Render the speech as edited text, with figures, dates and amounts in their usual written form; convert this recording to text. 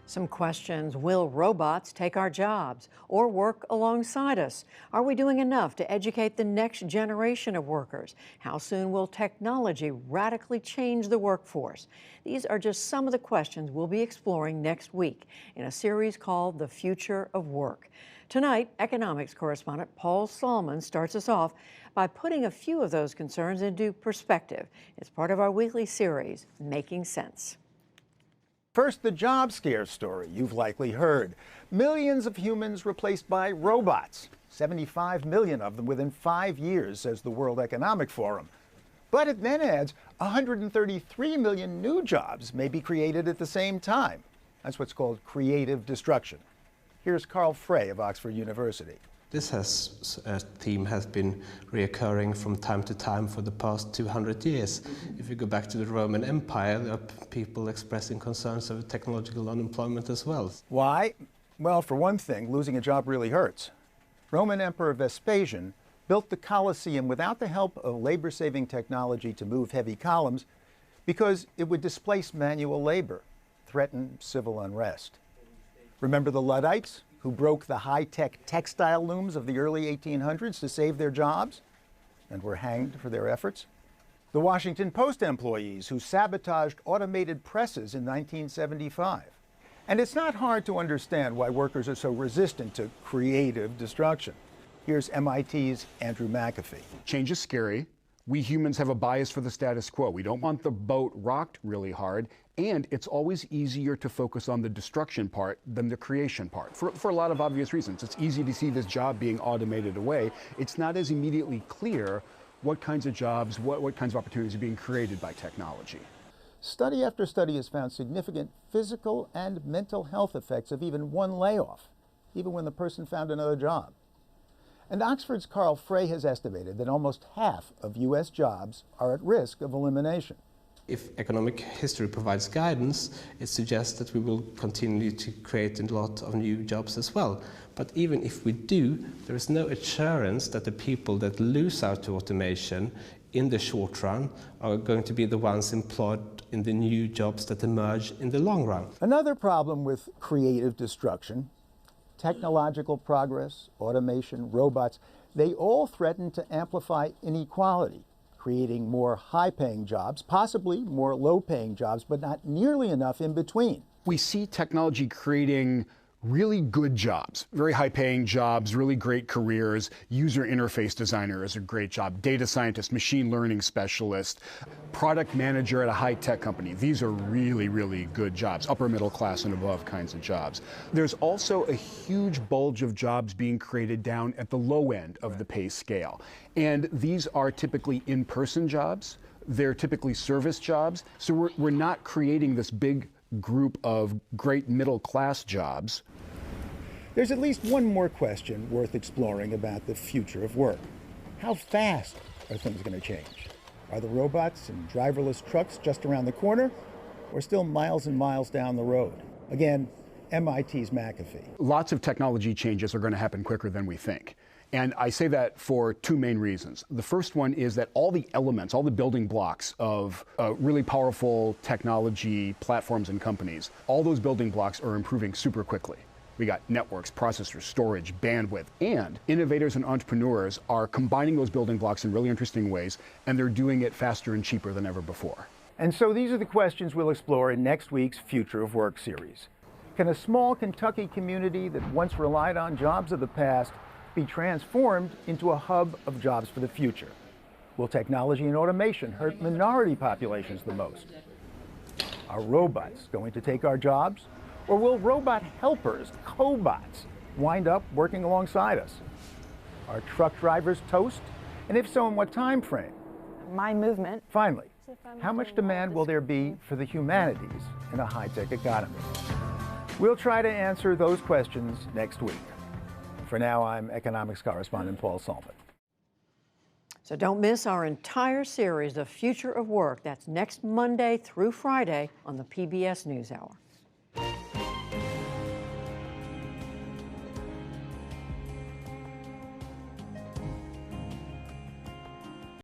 Some questions. Will robots take our jobs or work alongside us? Are we doing enough to educate the next generation of workers? How soon will technology radically change the workforce? These are just some of the questions we'll be exploring next week in a series called The Future of Work. Tonight, economics correspondent Paul Solman starts us off by putting a few of those concerns into perspective. It's part of our weekly series, Making Sense. First, the job scare story you've likely heard. Millions of humans replaced by robots. 75 million of them within 5 years, says the World Economic Forum. But it then adds 133 million new jobs may be created at the same time. That's what's called creative destruction. Here's Carl Frey of Oxford University. This theme has been reoccurring from time to time for the past 200 years. If you go back to the Roman Empire, there are people expressing concerns over technological unemployment as well. Why? Well, for one thing, losing a job really hurts. Roman Emperor Vespasian built the Colosseum without the help of labor-saving technology to move heavy columns because it would displace manual labor, threaten civil unrest. Remember the Luddites, who broke the high-tech textile looms of the early 1800s to save their jobs and were hanged for their efforts? The Washington Post employees who sabotaged automated presses in 1975. And it's not hard to understand why workers are so resistant to creative destruction. Here's MIT's Andrew McAfee. Change is scary. We humans have a bias for the status quo. We don't want the boat rocked really hard, and it's always easier to focus on the destruction part than the creation part, for a lot of obvious reasons. It's easy to see this job being automated away. It's not as immediately clear what kinds of jobs, what kinds of opportunities are being created by technology. Study after study has found significant physical and mental health effects of even one layoff, even when the person found another job. And Oxford's Carl Frey has estimated that almost half of U.S. jobs are at risk of elimination. If economic history provides guidance, it suggests that we will continue to create a lot of new jobs as well. But even if we do, there is no assurance that the people that lose out to automation in the short run are going to be the ones employed in the new jobs that emerge in the long run. Another problem with creative destruction: technological progress, automation, robots, they all threaten to amplify inequality, creating more high-paying jobs, possibly more low-paying jobs, but not nearly enough in between. We see technology creating really good jobs, very high-paying jobs, really great careers. User interface designer is a great job. Data scientist, machine learning specialist, product manager at a high-tech company. These are really, really good jobs, upper middle class and above kinds of jobs. There's also a huge bulge of jobs being created down at the low end of the pay scale. And these are typically in-person jobs. They're typically service jobs. So we're not creating this big group of great middle-class jobs. There's at least one more question worth exploring about the future of work. How fast are things going to change? Are the robots and driverless trucks just around the corner, or still miles and miles down the road? Again, MIT's McAfee. Lots of technology changes are going to happen quicker than we think. And I say that for two main reasons. The first one is that all the elements, all the building blocks of really powerful technology platforms and companies, all those building blocks are improving super quickly. We got networks, processors, storage, bandwidth, and innovators and entrepreneurs are combining those building blocks in really interesting ways, and they're doing it faster and cheaper than ever before. And so these are the questions we'll explore in next week's Future of Work series. Can a small Kentucky community that once relied on jobs of the past be transformed into a hub of jobs for the future? Will technology and automation hurt minority populations the most? Are robots going to take our jobs? Or will robot helpers, cobots, wind up working alongside us? Are truck drivers toast? And if so, in what time frame? My movement. Finally, how much demand will there be for the humanities in a high-tech economy? We'll try to answer those questions next week. For now, I'm economics correspondent Paul Solman. So don't miss our entire series, The Future of Work. That's next Monday through Friday on the PBS NewsHour.